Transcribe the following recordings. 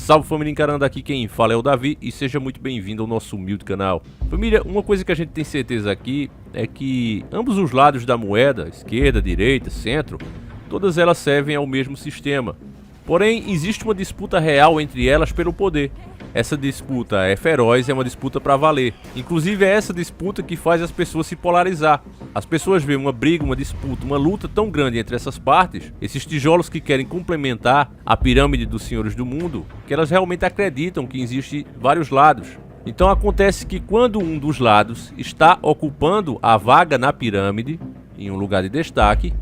Salve família encarando, aqui quem fala é o Davi e seja muito bem-vindo ao nosso humilde canal. Família, uma coisa que a gente tem certeza aqui é que ambos os lados da moeda, esquerda, direita, centro, todas elas servem ao mesmo sistema. Porém, existe uma disputa real entre elas pelo poder. Essa disputa é feroz, é uma disputa para valer. Inclusive é essa disputa que faz as pessoas se polarizar. As pessoas veem uma briga, uma disputa, uma luta tão grande entre essas partes, esses tijolos que querem complementar a pirâmide dos senhores do mundo, que elas realmente acreditam que existem vários lados. Então acontece que quando um dos lados está ocupando a vaga na pirâmide, em um lugar de destaque,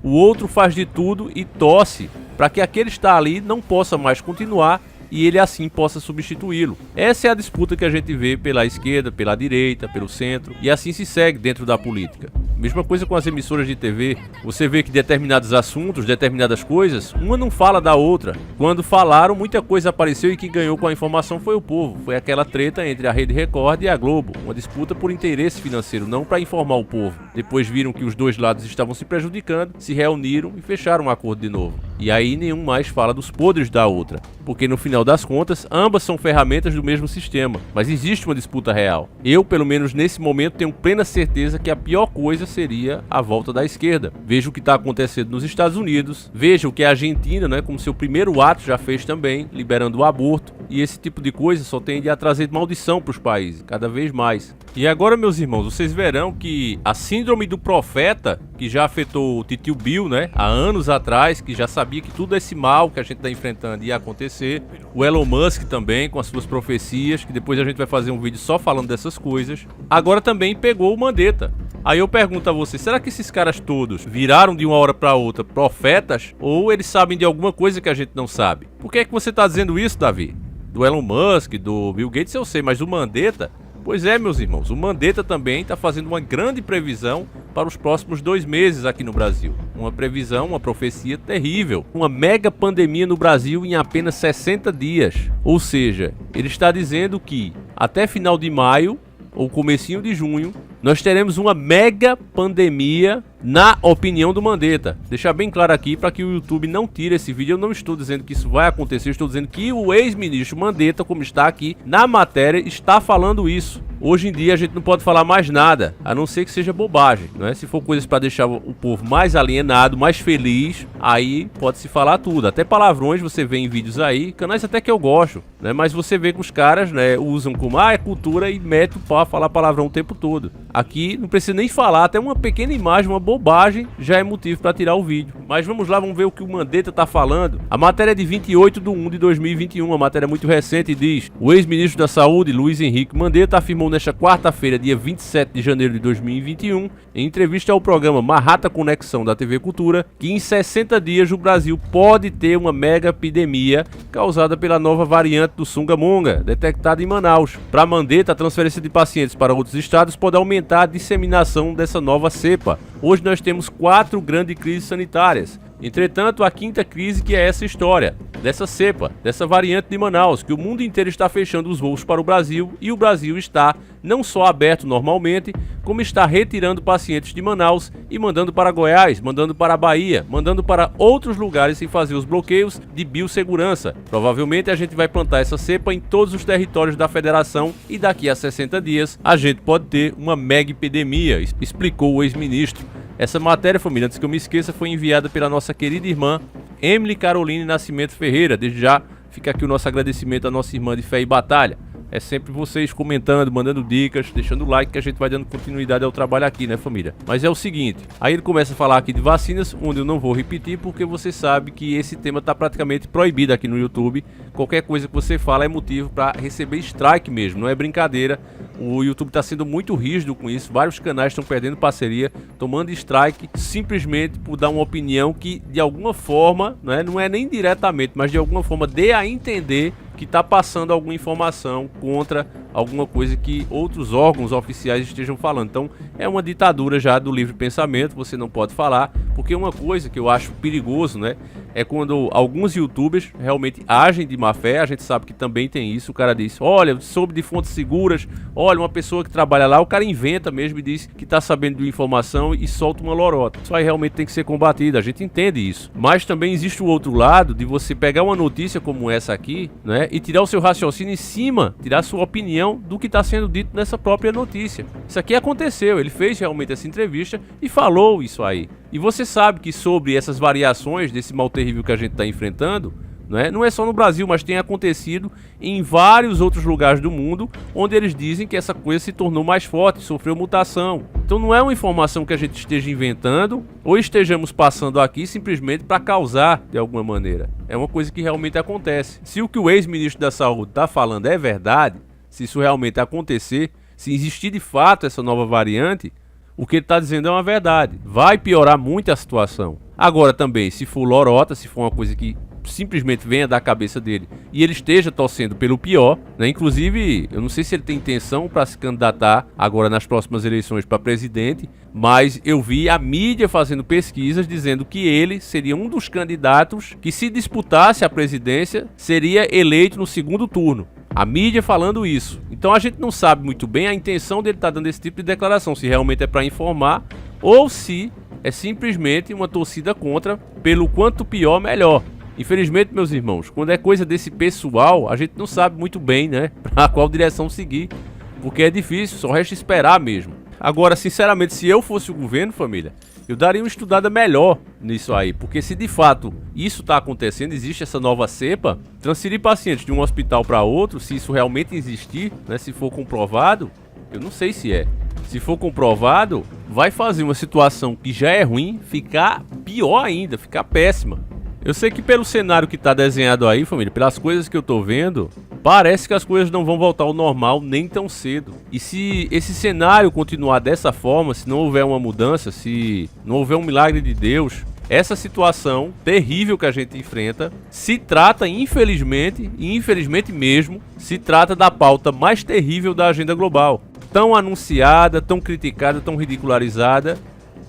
o outro faz de tudo e torce para que aquele que está ali não possa mais continuar e ele assim possa substituí-lo. Essa é a disputa que a gente vê pela esquerda, pela direita, pelo centro, e assim se segue dentro da política. Mesma coisa com as emissoras de TV. Você vê que determinados assuntos, determinadas coisas, uma não fala da outra. Quando falaram, muita coisa apareceu e quem ganhou com a informação foi o povo. Foi aquela treta entre a Rede Record e a Globo. Uma disputa por interesse financeiro, não para informar o povo. Depois viram que os dois lados estavam se prejudicando, se reuniram e fecharam um acordo de novo. E aí nenhum mais fala dos podres da outra. Porque no final das contas, ambas são ferramentas do mesmo sistema. Mas existe uma disputa real. Eu, pelo menos nesse momento, tenho plena certeza que a pior coisa seria a volta da esquerda. Veja o que está acontecendo nos Estados Unidos, veja o que a Argentina, né, como seu primeiro ato já fez também, liberando o aborto, e esse tipo de coisa só tende a trazer maldição para os países, cada vez mais. E agora, meus irmãos, vocês verão que a síndrome do profeta, que já afetou o titio Bill, né, há anos atrás, que já sabia que tudo esse mal que a gente está enfrentando ia acontecer, o Elon Musk também, com as suas profecias, que depois a gente vai fazer um vídeo só falando dessas coisas, agora também pegou o Mandetta. Aí eu pergunto a você, será que esses caras todos viraram de uma hora para outra profetas? Ou eles sabem de alguma coisa que a gente não sabe? Por que é que você está dizendo isso, Davi? Do Elon Musk, do Bill Gates eu sei, mas do Mandetta? Pois é, meus irmãos, o Mandetta também está fazendo uma grande previsão para os próximos 2 meses aqui no Brasil. Uma previsão, uma profecia terrível. Uma mega pandemia no Brasil em apenas 60 dias. Ou seja, ele está dizendo que até final de maio ou comecinho de junho, nós teremos uma mega pandemia, na opinião do Mandetta. Deixar bem claro aqui para que o YouTube não tire esse vídeo. Eu não estou dizendo que isso vai acontecer, eu estou dizendo que o ex-ministro Mandetta, como está aqui na matéria, está falando isso. Hoje em dia a gente não pode falar mais nada, a não ser que seja bobagem, não é? Se for coisas para deixar o povo mais alienado, mais feliz, aí pode-se falar tudo. Até palavrões você vê em vídeos aí, canais até que eu gosto, né? Mas você vê que os caras, né, usam como, é cultura e mete o pau a falar palavrão o tempo todo. Aqui não precisa nem falar, até uma pequena imagem, uma bobagem, já é motivo para tirar o vídeo. Mas vamos lá, vamos ver o que o Mandetta tá falando. A matéria é de 28/1/2021, uma matéria muito recente, e diz: o ex-ministro da Saúde, Luiz Henrique Mandetta, afirmou nesta quarta-feira, dia 27 de janeiro de 2021, em entrevista ao programa Marrata Conexão da TV Cultura, que em 60 dias o Brasil pode ter uma mega epidemia causada pela nova variante do Sungamonga, detectada em Manaus. Para Mandetta, a transferência de pacientes para outros estados pode aumentar a disseminação dessa nova cepa. Hoje nós temos 4 grandes crises sanitárias. Entretanto, a quinta crise, que é essa história dessa cepa, dessa variante de Manaus, que o mundo inteiro está fechando os voos para o Brasil, e o Brasil está não só aberto normalmente, como está retirando pacientes de Manaus e mandando para Goiás, mandando para a Bahia, mandando para outros lugares sem fazer os bloqueios de biossegurança. Provavelmente a gente vai plantar essa cepa em todos os territórios da federação e daqui a 60 dias a gente pode ter uma mega epidemia, explicou o ex-ministro. Essa matéria, família, antes que eu me esqueça, foi enviada pela nossa querida irmã Emily Caroline Nascimento Ferreira. Desde já fica aqui o nosso agradecimento à nossa irmã de fé e batalha. É sempre vocês comentando, mandando dicas, deixando o like, que a gente vai dando continuidade ao trabalho aqui, né, família? Mas é o seguinte, aí ele começa a falar aqui de vacinas, onde eu não vou repetir, porque você sabe que esse tema está praticamente proibido aqui no YouTube. Qualquer coisa que você fala é motivo para receber strike mesmo, não é brincadeira. O YouTube está sendo muito rígido com isso, vários canais estão perdendo parceria, tomando strike, simplesmente por dar uma opinião que de alguma forma, né, não é nem diretamente, mas de alguma forma dê a entender que está passando alguma informação contra alguma coisa que outros órgãos oficiais estejam falando. Então é uma ditadura já do livre pensamento, você não pode falar, porque uma coisa que eu acho perigoso, né, é quando alguns youtubers realmente agem de má fé. A gente sabe que também tem isso. O cara diz, olha, soube de fontes seguras, olha, uma pessoa que trabalha lá, o cara inventa mesmo e diz que tá sabendo de informação e solta uma lorota. Isso aí realmente tem que ser combatido, a gente entende isso. Mas também existe o outro lado de você pegar uma notícia como essa aqui, né, e tirar o seu raciocínio em cima, tirar a sua opinião do que está sendo dito nessa própria notícia. Isso aqui aconteceu, ele fez realmente essa entrevista e falou isso aí. E você sabe que sobre essas variações desse mal terrível que a gente está enfrentando, não é só no Brasil, mas tem acontecido em vários outros lugares do mundo, onde eles dizem que essa coisa se tornou mais forte, sofreu mutação. Então não é uma informação que a gente esteja inventando ou estejamos passando aqui simplesmente para causar de alguma maneira. É uma coisa que realmente acontece. Se o que o ex-ministro da Saúde está falando é verdade, se isso realmente acontecer, se existir de fato essa nova variante, o que ele está dizendo é uma verdade. Vai piorar muito a situação. Agora também, se for lorota, se for uma coisa que simplesmente venha da cabeça dele e ele esteja torcendo pelo pior, né? Inclusive, eu não sei se ele tem intenção para se candidatar agora nas próximas eleições para presidente, mas eu vi a mídia fazendo pesquisas dizendo que ele seria um dos candidatos que, se disputasse a presidência, seria eleito no segundo turno. A mídia falando isso. Então a gente não sabe muito bem a intenção dele estar dando esse tipo de declaração, se realmente é para informar ou se é simplesmente uma torcida contra, pelo quanto pior, melhor. Infelizmente, meus irmãos, quando é coisa desse pessoal, a gente não sabe muito bem, né, pra qual direção seguir, porque é difícil, só resta esperar mesmo. Agora, sinceramente, se eu fosse o governo, família, eu daria uma estudada melhor nisso aí, porque se de fato isso tá acontecendo, existe essa nova cepa, transferir pacientes de um hospital para outro, se isso realmente existir, né, se for comprovado, eu não sei se é. Se for comprovado, vai fazer uma situação que já é ruim ficar pior ainda, ficar péssima. Eu sei que pelo cenário que tá desenhado aí, família, pelas coisas que eu tô vendo, parece que as coisas não vão voltar ao normal nem tão cedo. E se esse cenário continuar dessa forma, se não houver uma mudança, se não houver um milagre de Deus, essa situação terrível que a gente enfrenta se trata, infelizmente, e infelizmente mesmo, se trata da pauta mais terrível da agenda global. Tão anunciada, tão criticada, tão ridicularizada,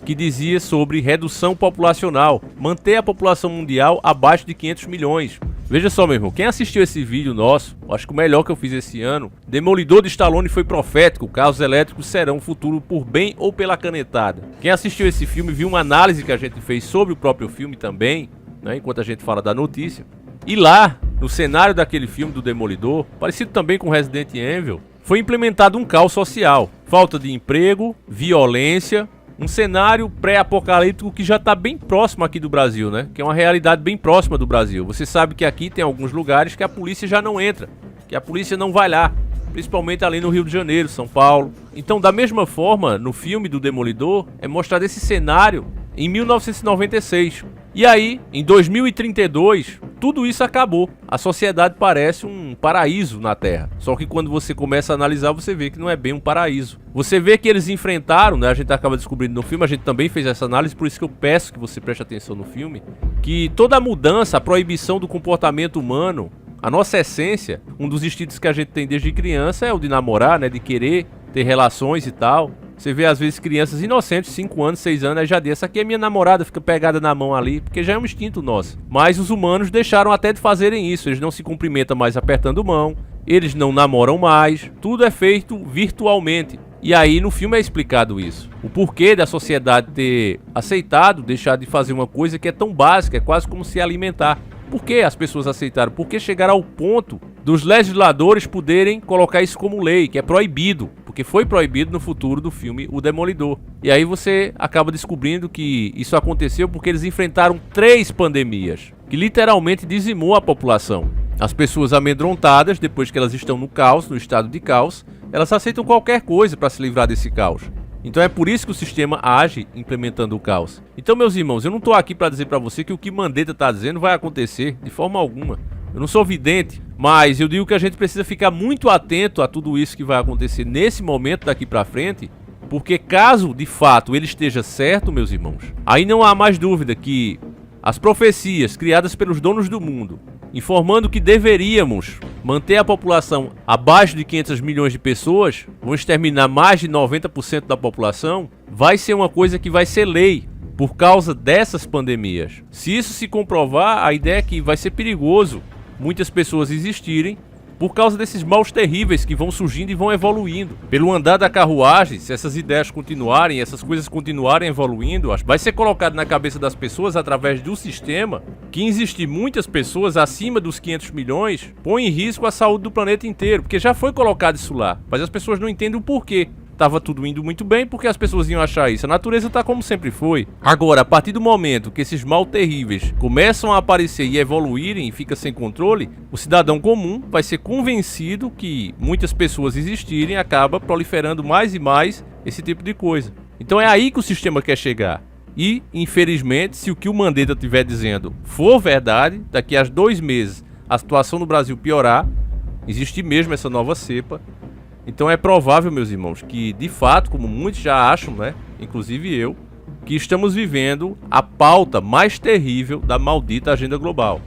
que dizia sobre redução populacional, manter a população mundial abaixo de 500 milhões. Veja só, meu irmão, quem assistiu esse vídeo nosso, acho que o melhor que eu fiz esse ano, Demolidor de Stallone foi profético, carros elétricos serão o futuro por bem ou pela canetada. Quem assistiu esse filme viu uma análise que a gente fez sobre o próprio filme também, né, enquanto a gente fala da notícia. E lá, no cenário daquele filme do Demolidor, parecido também com Resident Evil, foi implementado um caos social, falta de emprego, violência, um cenário pré-apocalíptico que já está bem próximo aqui do Brasil, né? Que é uma realidade bem próxima do Brasil. Você sabe que aqui tem alguns lugares que a polícia já não entra, que a polícia não vai lá, principalmente ali no Rio de Janeiro, São Paulo. Então, da mesma forma, no filme do Demolidor, é mostrado esse cenário em 1996. E aí, em 2032, tudo isso acabou. A sociedade parece um paraíso na Terra. Só que quando você começa a analisar, você vê que não é bem um paraíso. Você vê que eles enfrentaram, né? A gente acaba descobrindo no filme, a gente também fez essa análise, por isso que eu peço que você preste atenção no filme, que toda a mudança, a proibição do comportamento humano, a nossa essência, um dos instintos que a gente tem desde criança é o de namorar, né? De querer ter relações e tal. Você vê às vezes crianças inocentes, 5 anos, 6 anos, aí já diz, essa aqui é minha namorada, fica pegada na mão ali, porque já é um instinto nosso. Mas os humanos deixaram até de fazerem isso, eles não se cumprimentam mais apertando mão, eles não namoram mais, tudo é feito virtualmente. E aí no filme é explicado isso. O porquê da sociedade ter aceitado deixar de fazer uma coisa que é tão básica, é quase como se alimentar. Por que as pessoas aceitaram? Por que chegaram ao ponto dos legisladores poderem colocar isso como lei, que é proibido? Porque foi proibido no futuro do filme O Demolidor. E aí você acaba descobrindo que isso aconteceu porque eles enfrentaram 3 pandemias, que literalmente dizimou a população. As pessoas amedrontadas, depois que elas estão no caos, no estado de caos, elas aceitam qualquer coisa para se livrar desse caos. Então é por isso que o sistema age implementando o caos. Então, meus irmãos, eu não estou aqui para dizer para você que o que Mandetta está dizendo vai acontecer de forma alguma. Eu não sou vidente, mas eu digo que a gente precisa ficar muito atento a tudo isso que vai acontecer nesse momento daqui para frente, porque caso de fato ele esteja certo, meus irmãos, aí não há mais dúvida que as profecias criadas pelos donos do mundo, informando que deveríamos manter a população abaixo de 500 milhões de pessoas, vão exterminar mais de 90% da população, vai ser uma coisa que vai ser lei por causa dessas pandemias. Se isso se comprovar, a ideia é que vai ser perigoso muitas pessoas existirem por causa desses maus terríveis que vão surgindo e vão evoluindo. Pelo andar da carruagem, se essas ideias continuarem, essas coisas continuarem evoluindo, vai ser colocado na cabeça das pessoas através do sistema que existir muitas pessoas acima dos 500 milhões põe em risco a saúde do planeta inteiro, porque já foi colocado isso lá, mas as pessoas não entendem o porquê. Tava tudo indo muito bem, porque as pessoas iam achar isso. A natureza tá como sempre foi. Agora, a partir do momento que esses mal terríveis começam a aparecer e evoluírem e fica sem controle, o cidadão comum vai ser convencido que muitas pessoas existirem e acaba proliferando mais e mais esse tipo de coisa. Então é aí que o sistema quer chegar. E, infelizmente, se o que o Mandetta estiver dizendo for verdade, daqui a 2 meses a situação no Brasil piorar, existe mesmo essa nova cepa. Então é provável, meus irmãos, que de fato, como muitos já acham, né, inclusive eu, que estamos vivendo a pauta mais terrível da maldita agenda global.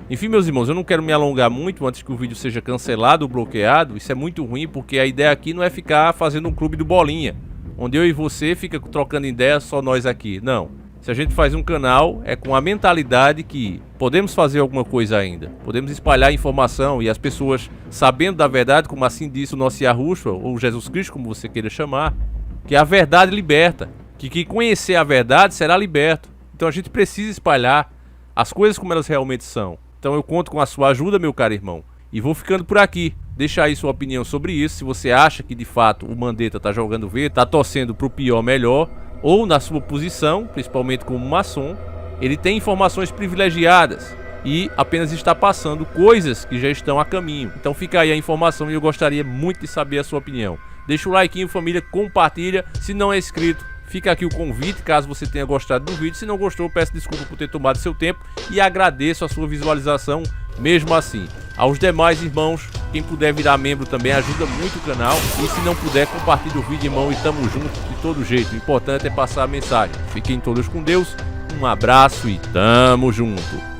Enfim, meus irmãos, eu não quero me alongar muito antes que o vídeo seja cancelado ou bloqueado. Isso é muito ruim, porque a ideia aqui não é ficar fazendo um clube do bolinha, onde eu e você fica trocando ideias, só nós aqui. Não. Se a gente faz um canal, é com a mentalidade que podemos fazer alguma coisa ainda. Podemos espalhar informação e as pessoas, sabendo da verdade, como assim disse o nosso Yahushua, ou Jesus Cristo, como você queira chamar, que a verdade liberta. Que quem conhecer a verdade será liberto. Então a gente precisa espalhar as coisas como elas realmente são. Então eu conto com a sua ajuda, meu caro irmão. E vou ficando por aqui. Deixa aí sua opinião sobre isso. Se você acha que de fato o Mandetta tá jogando verde, tá torcendo pro pior melhor, ou na sua posição, principalmente como maçom, ele tem informações privilegiadas e apenas está passando coisas que já estão a caminho. Então fica aí a informação e eu gostaria muito de saber a sua opinião. Deixa o like, família, compartilha. Se não é inscrito, fica aqui o convite, caso você tenha gostado do vídeo. Se não gostou, peço desculpa por ter tomado seu tempo e agradeço a sua visualização mesmo assim. Aos demais irmãos, quem puder virar membro também ajuda muito o canal. E se não puder, compartilhe o vídeo, irmão, e tamo junto de todo jeito. O importante é passar a mensagem. Fiquem todos com Deus, um abraço e tamo junto.